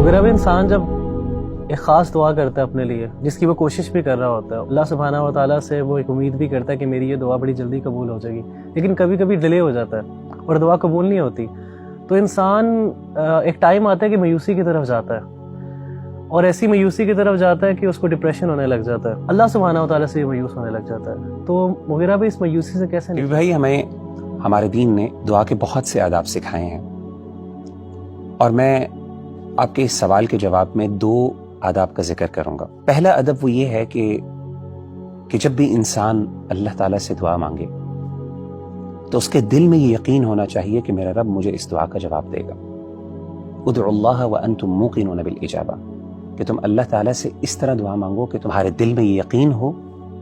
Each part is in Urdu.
مگر اب انسان جب ایک خاص دعا کرتا ہے اپنے لیے، جس کی وہ کوشش بھی کر رہا ہوتا ہے، اللہ سبحانہ و تعالیٰ سے وہ ایک امید بھی کرتا ہے کہ میری یہ دعا بڑی جلدی قبول ہو جائے گی، لیکن کبھی کبھی ڈیلے ہو جاتا ہے اور دعا قبول نہیں ہوتی، تو انسان ایک ٹائم آتا ہے کہ مایوسی کی طرف جاتا ہے، اور ایسی مایوسی کی طرف جاتا ہے کہ اس کو ڈپریشن ہونے لگ جاتا ہے، اللہ سبحانہ و تعالیٰ سے مایوس ہونے لگ جاتا ہے۔ تو مغیرہ بھی اس مایوسی سے کیسے نبی بھائی، ہمیں ہمارے دین نے دعا کے بہت سے آداب سکھائے ہیں، اور میں آپ کے اس سوال کے جواب میں 2 آداب کا ذکر کروں گا۔ پہلا ادب وہ یہ ہے کہ جب بھی انسان اللہ تعالیٰ سے دعا مانگے تو اس کے دل میں یہ یقین ہونا چاہیے کہ میرا رب مجھے اس دعا کا جواب دے گا۔ ادعوا اللہ وانتم موقنون بالاجابہ، کہ تم اللہ تعالیٰ سے اس طرح دعا مانگو کہ تمہارے دل میں یہ یقین ہو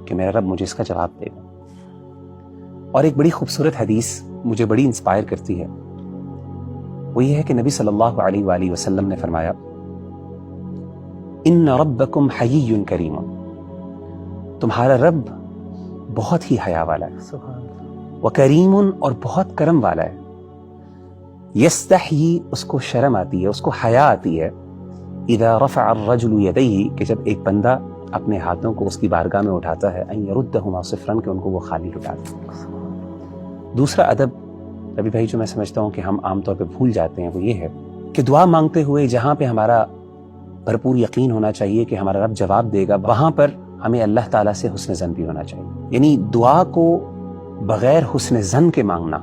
کہ میرا رب مجھے اس کا جواب دے گا۔ اور ایک بڑی خوبصورت حدیث مجھے بڑی انسپائر کرتی ہے، وہ یہ ہے کہ نبی صلی اللہ علیہ وآلہ وسلم نے فرمایا، ان ربکم حیی کریم، تمہارا رب بہت ہی حیا والا ہے، وکریم، اور بہت کرم والا ہے، یستحیی، اس کو شرم آتی ہے، اس کو حیا آتی ہے، اذا رفع الرجل یدیہ، کہ جب ایک بندہ اپنے ہاتھوں کو اس کی بارگاہ میں اٹھاتا ہے، ان یردہما صفرا، کہ ان کو وہ خالی لوٹا دے۔ دوسرا ادب نبی بھائی جو میں سمجھتا ہوں کہ ہم عام طور پہ بھول جاتے ہیں، وہ یہ ہے کہ دعا مانگتے ہوئے جہاں پہ ہمارا بھرپور یقین ہونا چاہیے کہ ہمارا رب جواب دے گا، وہاں پر ہمیں اللہ تعالیٰ سے حسن ظن بھی ہونا چاہیے۔ یعنی دعا کو بغیر حسن ظن کے مانگنا،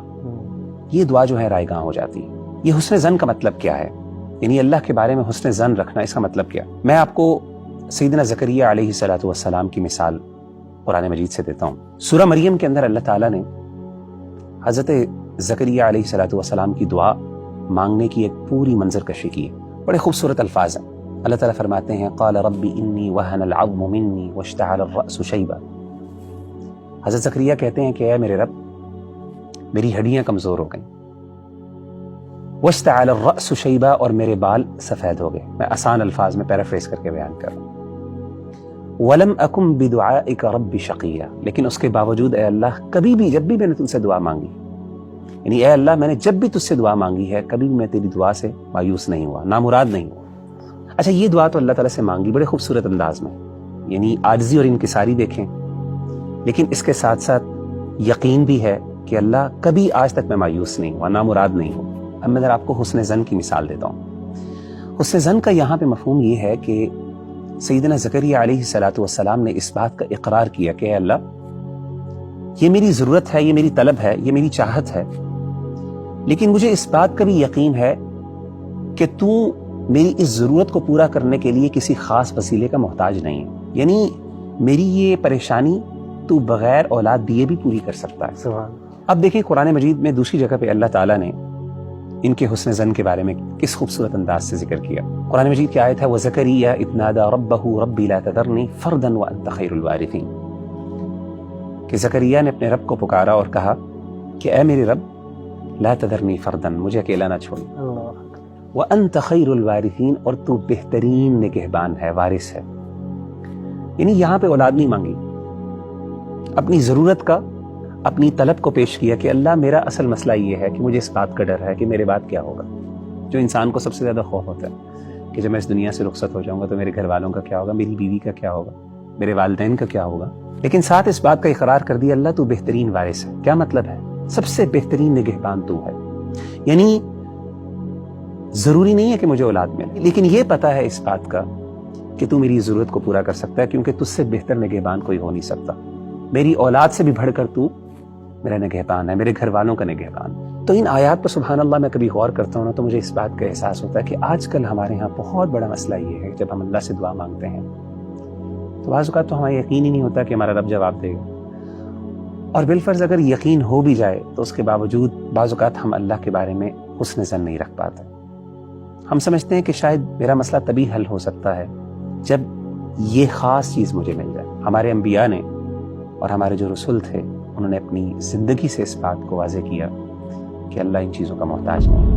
یہ دعا جو ہے رائے گاں ہو جاتی ہے۔ یہ حسن ظن کا مطلب کیا ہے؟ یعنی اللہ کے بارے میں حسن ظن رکھنا، اس کا مطلب کیا؟ میں آپ کو سیدنا زکریا علیہ السلام کی مثال قرآن مجید سے دیتا ہوں۔ سورہ مریم کے اندر اللہ تعالیٰ نے حضرت زکریا علیہ السلام کی دعا مانگنے کی ایک پوری منظر کشی کی ہے، بڑے خوبصورت الفاظ ہیں۔ اللہ تعالیٰ فرماتے ہیں، قال رب انی وہن العظم منی واشتعل الرأس شیبا۔ حضرت زکریا کہتے ہیں کہ اے میرے رب، میری ہڈیاں کمزور ہو گئیں، واشتعل الرأس شیبا، اور میرے بال سفید ہو گئے۔ میں آسان الفاظ میں پیرافریز کر کے بیان کر رہا ہوں۔ ولم اکن بدعائک رب شقیا، لیکن اس کے باوجود اے اللہ، کبھی بھی جب بھی میں نے تم سے دعا مانگی، یعنی اے اللہ، میں نے جب بھی تجھ سے دعا مانگی ہے، کبھی میں تیری دعا سے مایوس نہیں ہوا، نامراد نہیں ہوا۔ اچھا، یہ دعا تو اللہ تعالیٰ سے مانگی بڑے خوبصورت انداز میں، یعنی عاجزی اور انکساری دیکھیں، لیکن اس کے ساتھ ساتھ یقین بھی ہے کہ اللہ، کبھی آج تک میں مایوس نہیں ہوا، نامراد نہیں ہوں۔ اب میں ذرا آپ کو حسن ظن کی مثال دیتا ہوں۔ حسن ظن کا یہاں پہ مفہوم یہ ہے کہ سیدنا زکریا علیہ السلام نے اس بات کا اقرار کیا کہ اے اللہ، یہ میری ضرورت ہے، یہ میری طلب ہے، یہ میری چاہت ہے، لیکن مجھے اس بات کا بھی یقین ہے کہ تو میری اس ضرورت کو پورا کرنے کے لیے کسی خاص وسیلے کا محتاج نہیں ہے، یعنی میری یہ پریشانی تو بغیر اولاد دیے بھی پوری کر سکتا ہے۔ سبحان۔ اب دیکھیں قرآن مجید میں دوسری جگہ پہ اللہ تعالیٰ نے ان کے حسن ظن کے بارے میں کس خوبصورت انداز سے ذکر کیا۔ قرآن مجید کی آیت ہے، وَزَكَرِيَّا إِذْ نَادَىٰ رَبَّهُ رَبِّ لَا تَذَرْنِي فَرْدًا وَأَنتَ خَيْرُ الْوَارِثِينَ، کہ زکریا نے اپنے رب کو پکارا اور کہا کہ اے میرے رب، لا تذرنی فردن، مجھے اکیلا نہ چھوڑ، وَأَنْتَ خَيْرُ الْوَارِثِينَ، اور تو بہترین نگہبان ہے، وارث ہے۔ یعنی یہاں پہ اولاد نہیں مانگی، اپنی ضرورت کا، اپنی طلب کو پیش کیا کہ اللہ، میرا اصل مسئلہ یہ ہے کہ مجھے اس بات کا ڈر ہے کہ میرے بعد کیا ہوگا۔ جو انسان کو سب سے زیادہ خوف ہوتا ہے کہ جب میں اس دنیا سے رخصت ہو جاؤں گا تو میرے گھر والوں کا کیا ہوگا، میری بیوی کا کیا ہوگا، میرے والدین کا کیا ہوگا، لیکن ساتھ اس بات کا اقرار کر دیا، اللہ تو بہترین وارث ہے۔ کیا مطلب ہے؟ سب سے بہترین نگہبان تو ہے۔ یعنی ضروری نہیں ہے کہ مجھے اولاد ملے، لیکن یہ پتا ہے اس بات کا کہ تو میری ضرورت کو پورا کر سکتا ہے، کیونکہ تجھ سے بہتر نگہبان کوئی ہو نہیں سکتا۔ میری اولاد سے بھی بڑھ کر تو میرا نگہبان ہے، میرے گھر والوں کا نگہبان۔ تو ان آیات پر سبحان اللہ میں کبھی غور کرتا ہوں نا، تو مجھے اس بات کا احساس ہوتا ہے کہ آج کل ہمارے ہاں بہت بڑا مسئلہ یہ ہے، جب ہم اللہ سے دعا مانگتے ہیں تو بعض اوقات تو ہمیں یقین ہی نہیں ہوتا کہ ہمارا رب جواب دے گا، اور بالفرض اگر یقین ہو بھی جائے تو اس کے باوجود بعض اوقات ہم اللہ کے بارے میں حسن ظن نہیں رکھ پاتے۔ ہم سمجھتے ہیں کہ شاید میرا مسئلہ تبھی حل ہو سکتا ہے جب یہ خاص چیز مجھے مل جائے۔ ہمارے انبیاء نے اور ہمارے جو رسول تھے، انہوں نے اپنی زندگی سے اس بات کو واضح کیا کہ اللہ ان چیزوں کا محتاج نہیں ہے۔